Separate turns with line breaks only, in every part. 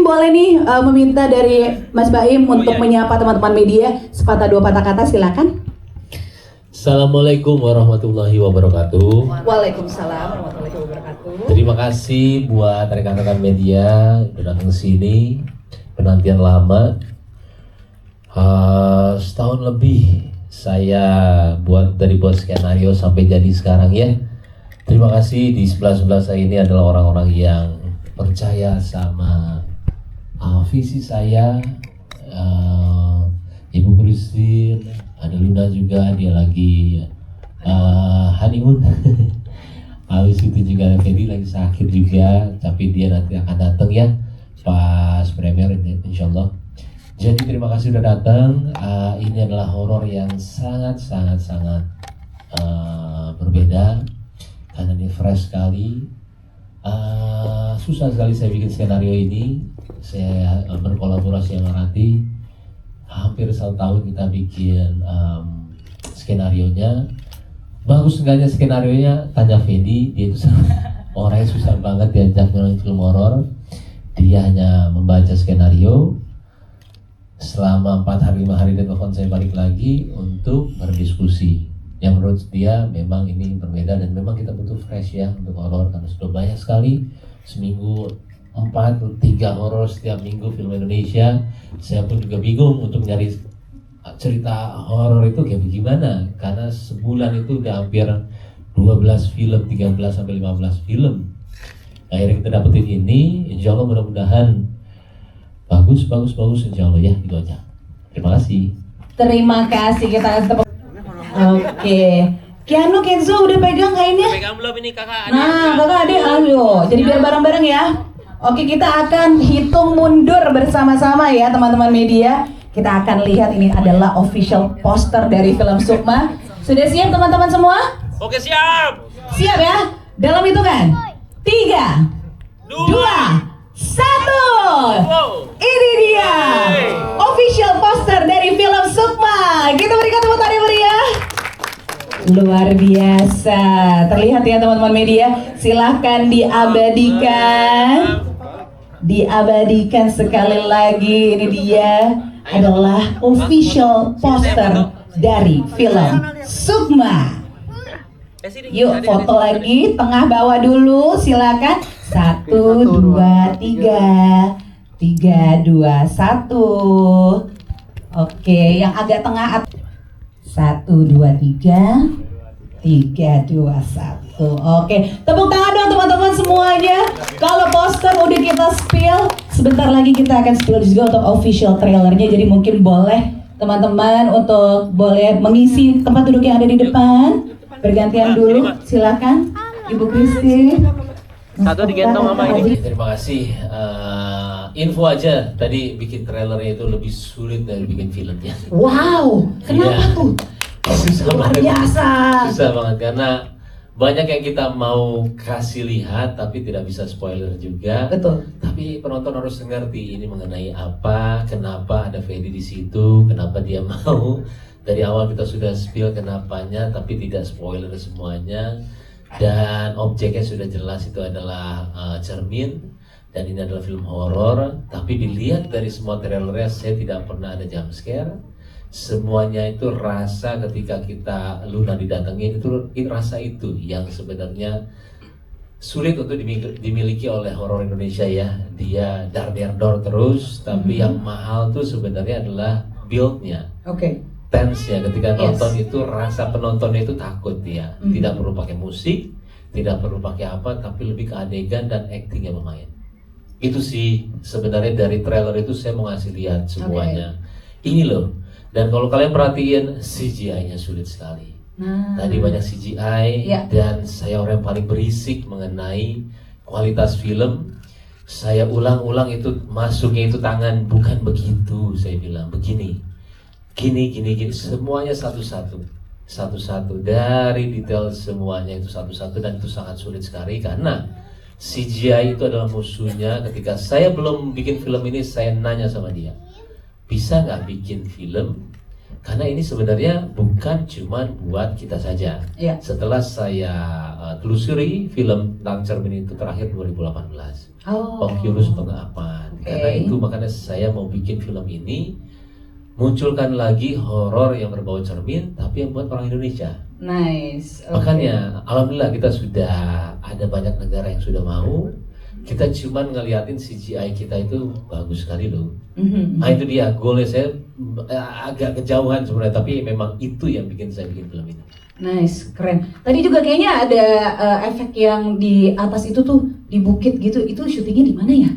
boleh nih meminta dari Mas Baim untuk menyapa teman-teman media sepatah dua patah kata, silakan.
Assalamualaikum warahmatullahi wabarakatuh.
Waalaikumsalam warahmatullahi wabarakatuh.
Terima kasih buat rekan-rekan media yang datang ke sini. Penantian lama, setahun lebih saya buat skenario sampai jadi sekarang ya. Terima kasih. Di sebelah saya ini adalah orang-orang yang percaya sama visi saya. Ibu Christine, ada Luna juga, dia lagi honeymoon. Habis itu juga Fedi lagi sakit juga, tapi dia nanti akan datang ya pas premier insya Allah. Jadi terima kasih sudah datang. Ini adalah horor yang sangat berbeda karena ini fresh sekali. Susah sekali saya bikin skenario ini. Saya berkolaborasi dengan Rati. Hampir 1 tahun kita bikin skenarionya. Bagus enggaknya skenarionya, tanya Fedi. Dia itu orangnya susah banget diajak nonton film horor. Dia hanya membaca skenario. Selama 4 hari 5 hari dia telepon saya balik lagi untuk berdiskusi. Yang menurut dia memang ini berbeda dan memang kita butuh fresh ya untuk horor karena sudah banyak sekali seminggu 4 atau 3 horor setiap minggu film Indonesia. Saya pun juga bingung untuk nyari cerita horor itu kayak bagaimana karena sebulan itu udah hampir 12 film, 13 sampai 15 film. Akhirnya kita dapetin ini, insya Allah mudah-mudahan bagus insya Allah ya, gitu aja. Terima kasih.
Terima kasih, kita kasih tepuk. Oke. Keanu, Kenzo udah pegang kainnya?
Pegang belum ini kakak?
Nah, kakak adik, ayo. Jadi biar bareng-bareng ya. Oke, kita akan hitung mundur bersama-sama ya teman-teman media. Kita akan lihat ini adalah official poster dari film Sukma. Sudah siap teman-teman semua?
Oke, siap.
Siap ya? Dalam hitungan 3, 2, 1. Ini dia official poster dari film Sukma. Kita berikan tepuk tangan meriah. Luar biasa. Terlihat ya teman-teman media. Silahkan diabadikan. Diabadikan sekali lagi. Ini dia adalah official poster dari film Sukma. Yuk foto lagi, tengah bawah dulu, silakan. 1, 2, 3, 3, 2, 1. Oke, yang agak tengah. 1, 2, 3, 3, 2, 1. Oke, tepuk tangan dong teman-teman semuanya. Kalau poster udah kita spill, sebentar lagi kita akan spill juga untuk official trailernya. Jadi mungkin boleh teman-teman untuk boleh mengisi tempat duduk yang ada di depan. Bergantian dulu, silakan Ibu Christine.
Satu digendong sama ini.
Terima kasih. Info aja, tadi bikin trailernya itu lebih sulit dari bikin filmnya.
Wow, kenapa
Iya.
tuh?
Susah
Luar
banget.
biasa.
Susah banget karena banyak yang kita mau kasih lihat tapi tidak bisa spoiler juga.
Betul.
Tapi penonton harus ngerti ini mengenai apa, kenapa ada Fedi di situ, kenapa dia mau. Dari awal kita sudah spill kenapanya tapi tidak spoiler semuanya. Dan objeknya sudah jelas itu adalah cermin dan ini adalah film horor. Tapi dilihat dari semua trailernya saya tidak pernah ada jump scare. Semuanya itu rasa ketika kita Luna didatengin itu rasa itu yang sebenarnya sulit untuk dimiliki oleh horor Indonesia ya. Dia dar terus, tapi yang mahal tuh sebenarnya adalah build-nya.
Oke.
Tense ya ketika
Yes.
nonton itu rasa penontonnya itu takut ya. Tidak perlu pakai musik, tidak perlu pakai apa, tapi lebih ke adegan dan actingnya pemain. Itu sih sebenarnya dari trailer itu saya mau ngasih lihat semuanya. Ini loh. Dan kalau kalian perhatiin CGI-nya sulit sekali. Tadi banyak CGI
Ya.
dan saya orang yang paling berisik mengenai kualitas film. Saya ulang-ulang itu masuknya itu tangan bukan begitu, saya bilang begini. Gini, semuanya satu-satu dari detail semuanya itu satu-satu dan itu sangat sulit sekali karena CGI itu adalah musuhnya. Ketika saya belum bikin film ini saya nanya sama dia, bisa nggak bikin film? Karena ini sebenarnya bukan cuma buat kita saja.
Iya.
Setelah saya telusuri film tentang cermin itu terakhir 2018.
Oh.
Oculus Pengapan. Karena itu makanya saya mau bikin film ini, munculkan lagi horor yang berbau cermin tapi yang buat orang Indonesia.
Nice. Oke.
Makanya alhamdulillah kita sudah ada banyak negara yang sudah mau. Kita cuman ngeliatin CGI kita itu bagus sekali loh. Nah itu dia goalnya saya agak kejauhan sebenarnya, tapi memang itu yang bikin saya bikin film ini.
Nice, keren. Tadi juga kayaknya ada efek yang di atas itu tuh di bukit gitu. Itu syutingnya di mana ya?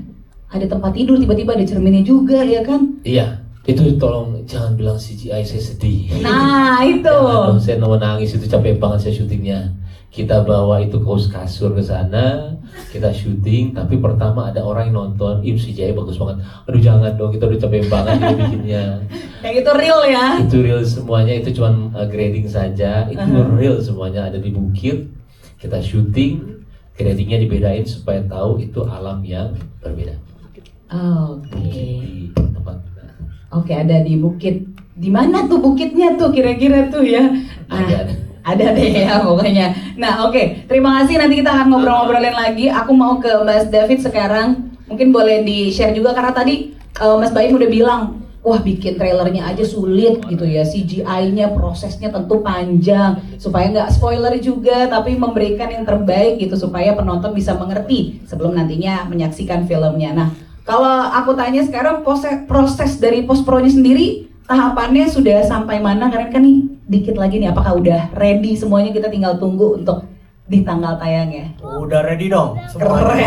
Ada tempat tidur, tiba-tiba ada cerminnya juga ya kan?
Iya, itu tolong jangan bilang CGI saya sedih.
Nah itu.
Jangan dong, saya mau nangis, itu capek banget saya syutingnya. Kita bawa itu kasur ke sana, kita syuting, tapi pertama ada orang yang nonton, CGI bagus banget. Aduh jangan dong, kita udah capek banget ini bikinnya.
Yang itu real ya?
Itu real semuanya, itu cuma grading saja. Itu real semuanya, ada di bukit. Kita syuting, gradingnya dibedain supaya tahu itu alam yang berbeda.
Oke.
Di tempat kita.
Oke, ada di bukit. Di mana tuh bukitnya tuh kira-kira tuh ya? Nah, ada deh ya pokoknya. Nah oke, terima kasih, nanti kita akan ngobrol-ngobrolin lagi. Aku mau ke Mas David sekarang. Mungkin boleh di-share juga karena tadi Mas Baim udah bilang, wah bikin trailernya aja sulit gitu ya. CGI-nya prosesnya tentu panjang. Supaya nggak spoiler juga, tapi memberikan yang terbaik gitu. Supaya penonton bisa mengerti sebelum nantinya menyaksikan filmnya. Nah kalau aku tanya sekarang proses dari post-pro-nya sendiri, tahapannya sudah sampai mana? Karena kan nih dikit lagi nih, apakah udah ready semuanya, kita tinggal tunggu untuk di tanggal tayangnya?
Udah ready dong semuanya.
Keren.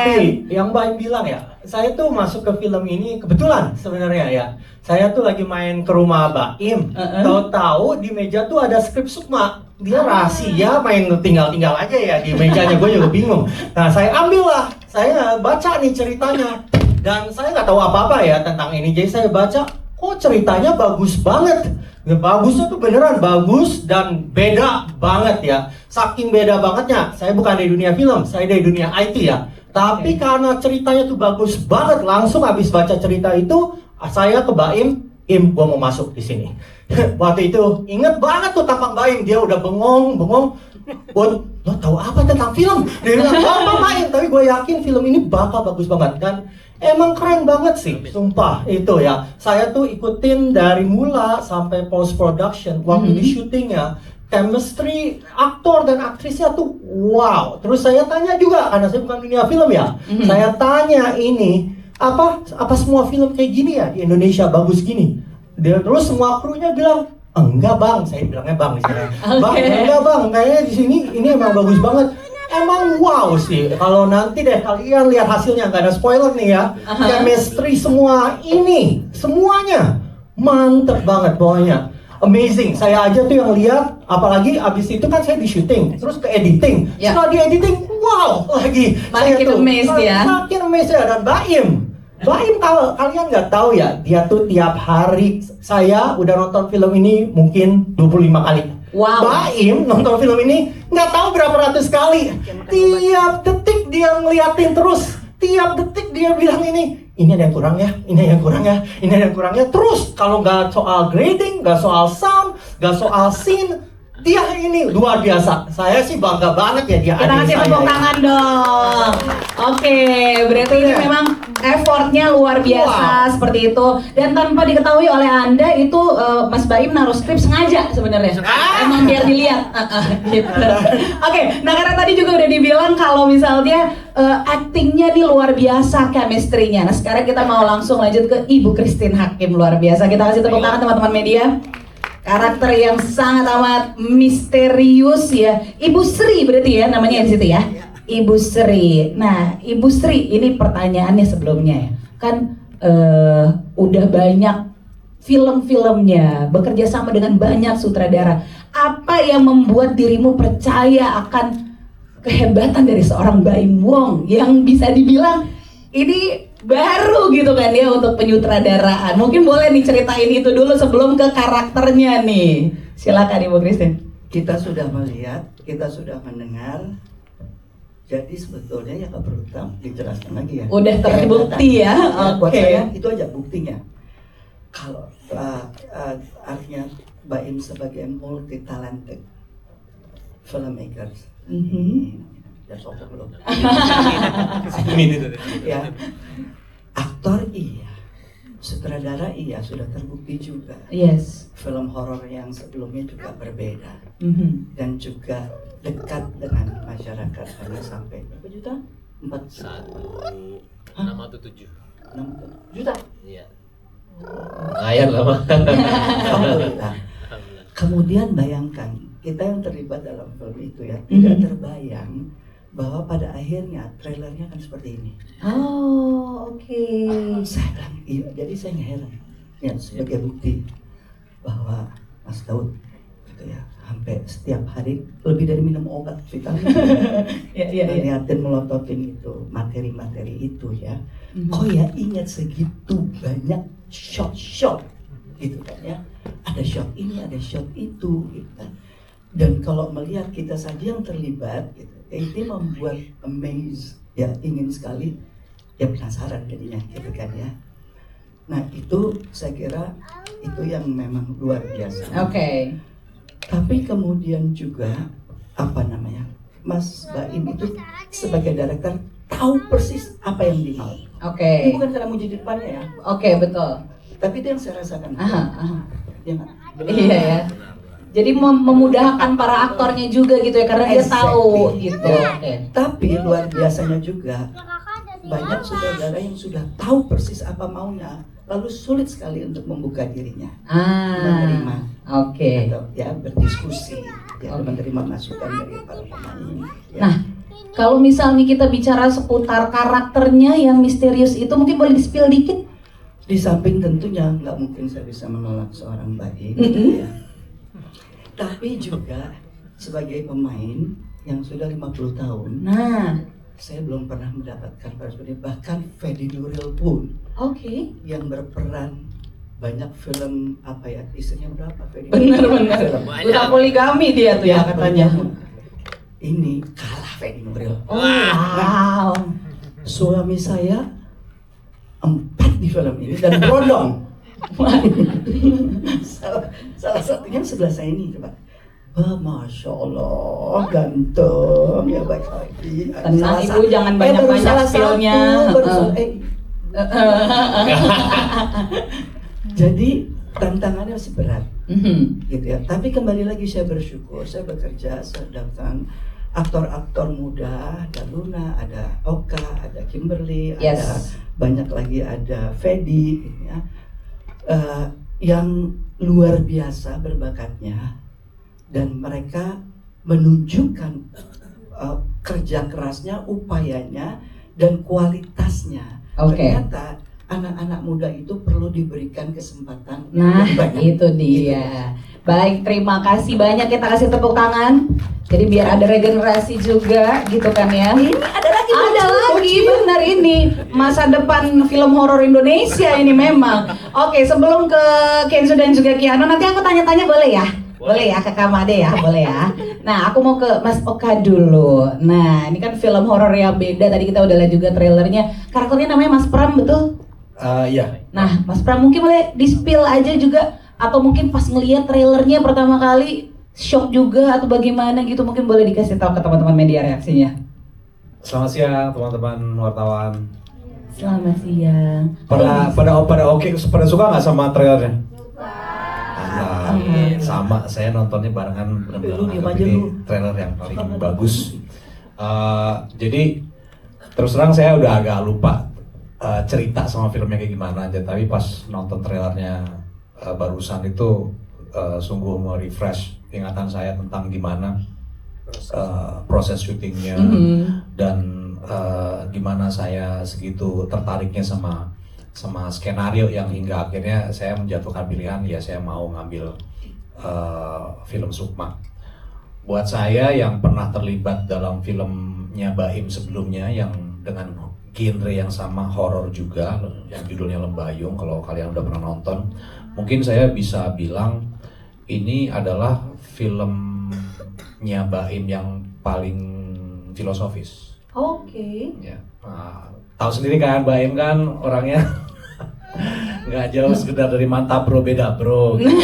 Tapi yang Baim bilang ya, saya tuh masuk ke film ini kebetulan sebenarnya ya. Saya tuh lagi main ke rumah Baim, tahu-tahu di meja tuh ada skrip Sukma. Dia rahasia main tinggal-tinggal aja ya di mejanya, gue juga bingung. Nah saya ambil lah, saya baca nih ceritanya. Dan saya nggak tahu apa-apa ya tentang ini, jadi saya baca, kok ceritanya bagus banget. Bagusnya tuh beneran bagus dan beda banget ya. Saking beda bangetnya, saya bukan dari dunia film, saya dari dunia IT ya. Tapi karena ceritanya tuh bagus banget, langsung habis baca cerita itu, saya ke Baim, gua mau masuk di sini. Waktu itu inget banget tuh tampang Baim, dia udah bengong. Lo tahu apa tentang film? Dia bilang, apa Baim? Tapi gue yakin film ini bakal bagus banget dan emang keren banget sih, sumpah itu ya. Saya tuh ikutin dari mula sampai post production waktu di syutingnya. Chemistry aktor dan aktrisnya tuh wow. Terus saya tanya juga, karena saya bukan dunia film ya. Saya tanya ini, apa semua film kayak gini ya di Indonesia bagus gini? Terus semua krunya bilang, enggak bang, saya bilangnya bang di sini. Bang, enggak bang, kayaknya di sini ini emang bagus banget. Emang wow sih, kalau nanti deh kalian lihat hasilnya, nggak ada spoiler nih ya. Chemistry semua ini, semuanya mantep banget pokoknya. Amazing, saya aja tuh yang lihat, apalagi abis itu kan saya di syuting, terus ke editing. Setelah di editing, wow lagi.
Makin amazed ya.
Makin amazed ya, dan Baim kalau kalian nggak tahu ya, dia tuh tiap hari, saya udah nonton film ini mungkin 25 kali.
Wow.
Baim nonton film ini nggak tahu berapa ratus kali. Tiap detik dia ngeliatin terus. Tiap detik dia bilang ini ada yang kurang ya, ini ada yang kurang ya, ini ada yang kurang ya. Terus kalau nggak soal grading, nggak soal sound, nggak soal scene, dia ini luar biasa. Saya sih bangga banget ya dia.
Kita kasih tepuk tangan dong. Oke, berarti ini memang effortnya luar biasa seperti itu. Dan tanpa diketahui oleh Anda itu Mas Baim naruh skrip sengaja sebenarnya. Emang biar dilihat. Gitu. Oke, nah karena tadi juga udah dibilang kalau misalnya actingnya nih luar biasa, chemistry-nya. Nah sekarang kita mau langsung lanjut ke Ibu Christine Hakim, luar biasa. Kita kasih tepuk tangan teman-teman media. Karakter yang sangat amat misterius ya. Ibu Sri berarti ya namanya di situ ya. Ibu Sri. Nah, Ibu Sri ini pertanyaannya sebelumnya ya. Kan udah banyak film-filmnya, bekerja sama dengan banyak sutradara. Apa yang membuat dirimu percaya akan kehebatan dari seorang Baim Wong yang bisa dibilang ini baru gitu kan ya untuk penyutradaraan? Mungkin boleh nih ceritain itu dulu sebelum ke karakternya nih. Silakan Ibu Christine.
Kita sudah melihat, kita sudah mendengar. Jadi sebetulnya ya nggak perlu dijelaskan lagi ya.
Udah terbukti ya.
Buat
Oke.
saya itu aja buktinya. Kalau artinya Baim sebagai multi talented filmmakers. Ya sokong belum. Ya, aktor sutradara iya sudah terbukti juga.
Yes.
Film horor yang sebelumnya juga berbeda
Mhm.
dan juga dekat dengan masyarakat karena sampai berapa juta? 4
1,67.
6 juta.
Iya.
Lumayan lah Mas.
Alhamdulillah. Kemudian bayangkan kita yang terlibat dalam film itu ya tidak terbayang bahwa pada akhirnya trailernya akan seperti ini.
Oh, oke.
Saya bilang iya, jadi saya nggak heran ya sebagai bukti bahwa Mas Daud gitu ya sampai setiap hari lebih dari minum obat vitamin ngeliatin melototin itu materi-materi itu ya. Kok ya ingat segitu banyak shot-shot gitu kan ya, ada shot ini ada shot itu gitu kan. Dan kalau melihat kita saja yang terlibat gitu, itu membuat amazed ya, ingin sekali ya, penasaran jadinya gitu kan ya. Nah itu saya kira itu yang memang luar biasa.
Oke.
Tapi kemudian juga apa namanya, Mas Baim itu sebagai director tahu persis apa yang dimau.
Oke.
Ini bukan karena muji di depannya ya,
Oke, betul.
tapi itu yang saya rasakan.
Aha.
Ya nggak?
Iya ya. Jadi memudahkan para aktornya juga gitu ya karena dia tahu
Exactly.
gitu. Oke.
Tapi luar biasanya juga banyak saudara yang sudah tahu persis apa maunya, lalu sulit sekali untuk membuka dirinya, menerima
Oke.
atau ya berdiskusi, ya
Oke.
menerima masukan dari para pemain. Ya.
Nah, kalau misalnya kita bicara seputar karakternya yang misterius itu mungkin boleh di-spill dikit?
Di samping tentunya nggak mungkin saya bisa menolak seorang bayi, gitu ya. Tapi juga sebagai pemain yang sudah 50 tahun,
Nah,
saya belum pernah mendapatkan seperti bahkan Fedi Nuril pun
oke.
yang berperan banyak film apa ya, istrinya berapa Fedi?
Benar-benar.
Film.
Udah poligami dia tuh ya katanya.
Ini kalah Fedi Nuril.
Oh, wow.
Suami saya 4 di film ini dan berondong. salah satunya sebelah saya ini coba. Masya Allah, ganteng ya baik lagi.
Tenang, Ibu, jangan banyak-banyak spill-nya.
Jadi tantangannya masih berat,
Mhm.
gitu ya. Tapi kembali lagi saya bersyukur, saya bekerja sedangkan aktor-aktor muda, ada Luna, ada Oka, ada Kimberly,
Yes.
ada banyak lagi ada Fedi, gitu ya. Yang luar biasa berbakatnya dan mereka menunjukkan kerja kerasnya, upayanya dan kualitasnya.
Oke.
Ternyata anak-anak muda itu perlu diberikan kesempatan
Nah,
yang banyak.
itu dia. Baik, terima kasih banyak, kita kasih tepuk tangan. Jadi biar ada regenerasi juga gitu kan ya.
Ini ada lagi,
Ada lagi, benar ini masa depan film horor Indonesia ini memang. Oke, sebelum ke Kenzo dan juga Kiano, nanti aku tanya-tanya boleh ya? Boleh ya ke Kamade ya, boleh ya. Nah, aku mau ke Mas Oka dulu. Nah, ini kan film horor yang beda. Tadi kita udah lihat juga trailernya. Karakternya namanya Mas Pram, betul?
Iya.
Nah, Mas Pram mungkin boleh di-spill aja juga, atau mungkin pas ngelihat trailernya pertama kali shock juga atau bagaimana gitu, mungkin boleh dikasih tahu ke teman-teman media reaksinya.
Selamat siang teman-teman wartawan.
Selamat siang.
Pada oke, pada suka nggak sama trailernya? Sama, saya nontonnya barengan, benar-benar
Lu diem
anggap
aja
ini
lu.
trailer yang paling bagus. Jadi terus terang saya udah agak lupa cerita sama filmnya kayak gimana aja, tapi pas nonton trailernya barusan itu sungguh merefresh ingatan saya tentang gimana proses syutingnya dan gimana saya segitu tertariknya sama skenario yang hingga akhirnya saya menjatuhkan pilihan ya saya mau ngambil film Sukma. Buat saya yang pernah terlibat dalam filmnya Baim sebelumnya yang dengan genre yang sama, horor juga, yang judulnya Lembayung, kalau kalian udah pernah nonton, mungkin saya bisa bilang ini adalah filmnya Baim yang paling filosofis.
Oke.
Ya, tahu sendiri kan Baim kan orangnya nggak jauh sekedar dari mantap bro, beda bro gitu.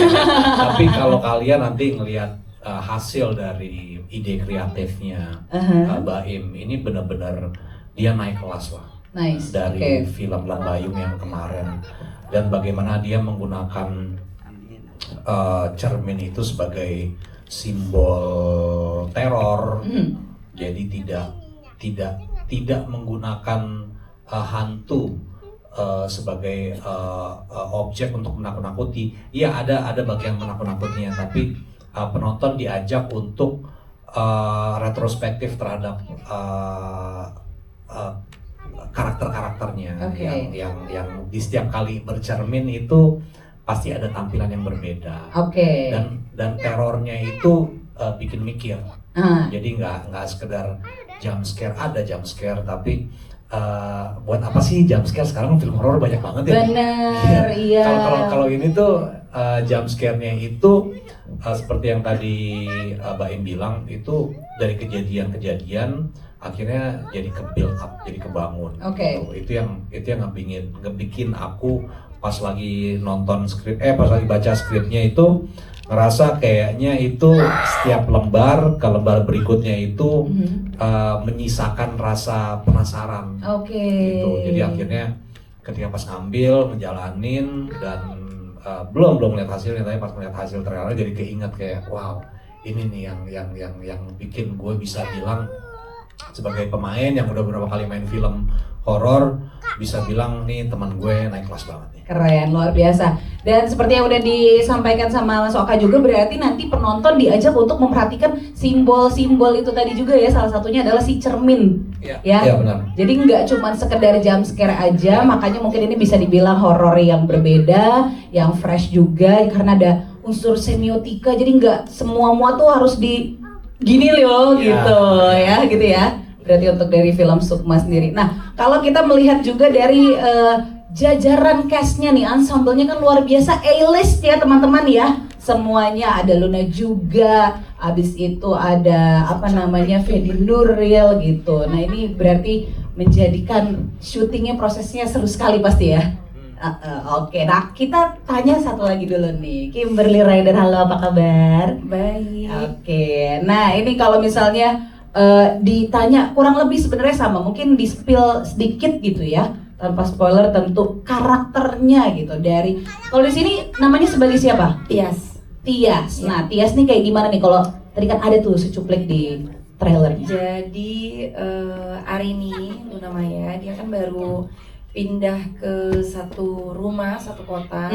Tapi kalau kalian nanti ngelihat hasil dari ide kreatifnya Baim ini benar-benar dia naik kelas lah.
Nice.
dari
Oke.
film Lambayung yang kemarin, dan bagaimana dia menggunakan cermin itu sebagai simbol teror. Jadi tidak menggunakan hantu sebagai objek untuk menakut-nakuti. Iya, ada bagian menakut-nakutinya, tapi penonton diajak untuk retrospektif terhadap karakter-karakternya.
Oke.
yang di setiap kali bercermin itu pasti ada tampilan yang berbeda.
Oke.
Dan terornya itu bikin mikir. Jadi nggak sekedar jump scare, ada jump scare, tapi buat apa sih jump scare? Sekarang film horor banyak banget ya.
Bener, iya.
Kalau ini tuh jump scare-nya itu seperti yang tadi Mbak Im bilang, itu dari kejadian-kejadian akhirnya jadi ke build up, jadi kebangun.
Oke.
Gitu. Itu yang ngebikin aku pas lagi nonton pas lagi baca skripnya itu ngerasa kayaknya itu setiap lembar ke lembar berikutnya itu menyisakan rasa penasaran.
Oke.
Gitu. Jadi akhirnya ketika pas ngambil, menjalanin dan belum lihat hasilnya, tapi pas melihat hasil trailer jadi keinget kayak wow, ini nih yang bikin gue bisa bilang sebagai pemain yang udah beberapa kali main film horor bisa bilang nih teman gue naik kelas banget nih.
Keren, luar biasa. Dan seperti yang udah disampaikan sama Mas Oka juga, berarti nanti penonton diajak untuk memperhatikan simbol-simbol itu tadi juga ya. Salah satunya adalah si cermin.
Iya,
Ya.
iya, benar.
Jadi nggak cuma sekedar jump scare aja, makanya mungkin ini bisa dibilang horor yang berbeda, yang fresh juga karena ada unsur semiotika. Jadi nggak semua tuh harus di gini loh gitu ya. Berarti untuk dari film Sukma sendiri. Nah, kalau kita melihat juga dari jajaran castnya nih, ensemble-nya kan luar biasa, A-list ya teman-teman ya. Semuanya ada Luna juga, abis itu ada Fedi Nuril gitu. Nah ini berarti menjadikan syutingnya prosesnya seru sekali pasti ya. Oke, nah kita tanya satu lagi dulu nih, Kimberly Rider, halo apa kabar?
Baik.
Oke, nah ini kalau misalnya ditanya kurang lebih sebenarnya sama, mungkin di spill sedikit gitu ya, tanpa spoiler tentu karakternya gitu dari, kalau di sini namanya sebagai siapa?
Tias.
Tias. Nah Tias nih kayak gimana nih, kalau tadi kan ada tuh secuplik di trailernya.
Jadi Arini Luna Maya dia kan baru pindah ke satu rumah, satu kota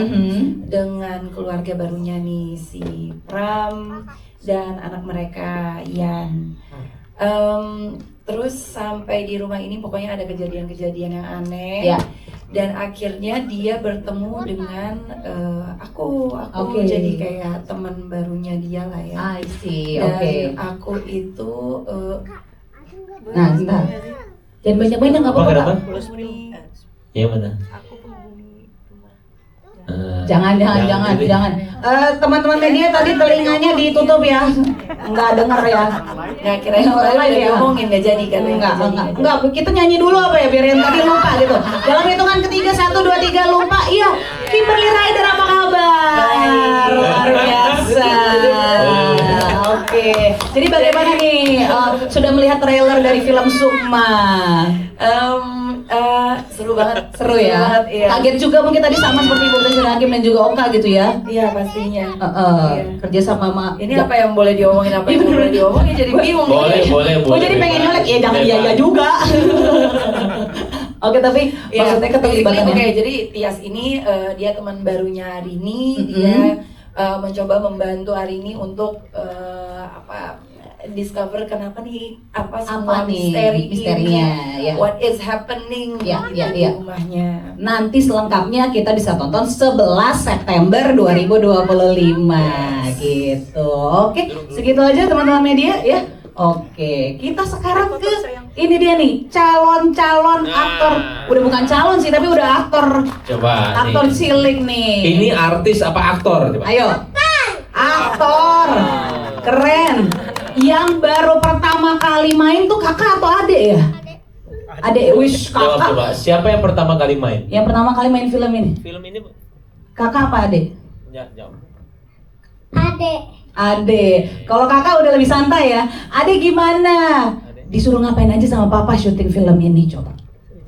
dengan keluarga barunya nih, si Pram dan anak mereka Yan. Terus sampai di rumah ini pokoknya ada kejadian-kejadian yang aneh.
Ya.
Dan akhirnya dia bertemu dengan aku
Oke.
jadi kayak teman barunya dia lah ya.
I see,
Dan
oke.
aku itu
Nah, bentar. Jangan banyak-banyak nggak apa-apa.
Kenapa?
penghuni
Yang mana?
aku penghuni rumah.
Jangan. Teman-teman media tadi telinganya ditutup ya, nggak denger ya.
Nggak kirain
Nggak
orang
lain
udah
ya.
diomongin nggak jadi kan?
Enggak. Kita nyanyi dulu apa ya, biar yang tadi lupa gitu. Dalam hitungan ketiga, 1, 2, 3 lupa. Iya, Kimberly Rider apa kabar?
Baik.
Luar biasa. Oke. Jadi bagaimana nih? Sudah melihat trailer dari film Sukma?
Seru banget.
Seru ya.
banget, iya.
Kaget juga mungkin tadi sama seperti Bu Grace Hakim dan juga Oka gitu ya.
Iya pastinya. Iya.
Kerja sama
Ini apa yang boleh diomongin, apa yang nggak boleh diomongin, jadi bingung.
Boleh.
Gue jadi pengen nyolek, ya jangan iya juga. Oke, tapi maksudnya keterlibatannya.
Oke, jadi Tias ini dia teman barunya Arini, dia mencoba membantu Arini untuk discover kenapa nih semua
nih
ini,
misterinya, ya.
what is happening di rumahnya.
Nanti selengkapnya kita bisa tonton 11 September 2025 gitu. Oke, segitu aja teman-teman media ya. Oke, kita sekarang ke ini dia nih, calon-calon aktor. Udah bukan calon sih, tapi udah aktor.
Coba
Aktor
nih.
cilik nih.
Ini artis apa aktor? Coba.
Ayo. Aktor. Keren. Yang baru pertama kali main tuh kakak atau adek ya? Adek, wish
Jawab
kakak.
coba. Siapa yang pertama kali main?
Yang pertama kali main film ini?
Film ini
Kakak apa adek?
ya, jawab.
Adek. Kalau kakak udah lebih santai ya. Adek gimana? Disuruh ngapain aja sama papa syuting film ini coba?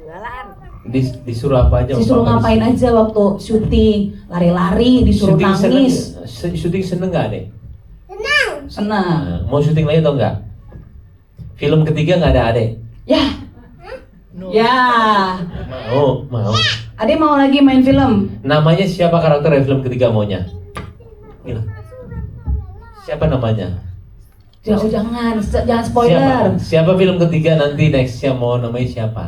Jualan.
Disuruh apa aja?
Disuruh
Papa
ngapain aja waktu syuting? Lari-lari, disuruh nangis.
Syuting seneng nggak deh?
Senang.
Nah, mau syuting lagi atau enggak? Film ketiga nggak ada adek?
Ya. Ya.
Mau.
Ade mau lagi main film.
Namanya siapa karakter film ketiga maunya? Gila. Siapa namanya?
Jangan spoiler.
Siapa film ketiga nanti nextnya mau namanya siapa?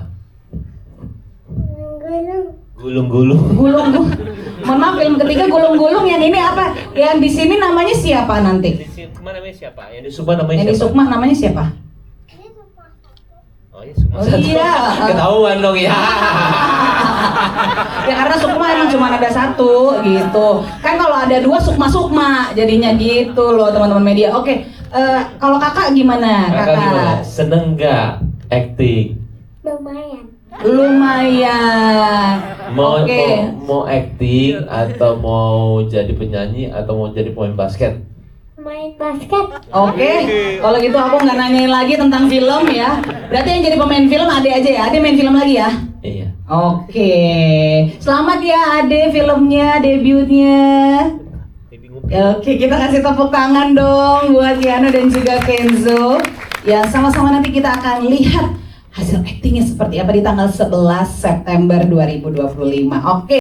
Gulung-gulung.
Gulung-gulung. Mohon maaf, film ketiga gulung-gulung, yang ini apa? Yang di sini namanya siapa nanti?
Di Sukma namanya siapa? Yang di Sukma namanya
Yang di
siapa?
Sukma namanya siapa?
Oh iya, Sukma
Oh
satu.
iya.
Ketahuan dong ya.
Ya karena Sukma emang cuma ada satu gitu. Kan kalau ada dua Sukma jadinya gitu loh teman-teman media. Oke, kalau kakak gimana?
Kakak gimana? Seneng nggak acting?
Lumayan.
Mau
Oke.
mau acting atau mau jadi penyanyi atau mau jadi pemain basket?
Main basket.
Oke, kalau gitu aku nggak nanyain lagi tentang film ya. Berarti yang jadi pemain film Ade aja ya. Ade main film lagi ya.
Iya.
Oke, selamat ya Ade filmnya, debutnya. Oke, kita kasih tepuk tangan dong buat Kiano dan juga Kenzo. Ya, sama-sama nanti kita akan lihat hasil aktingnya seperti apa di tanggal 11 September 2025. Oke.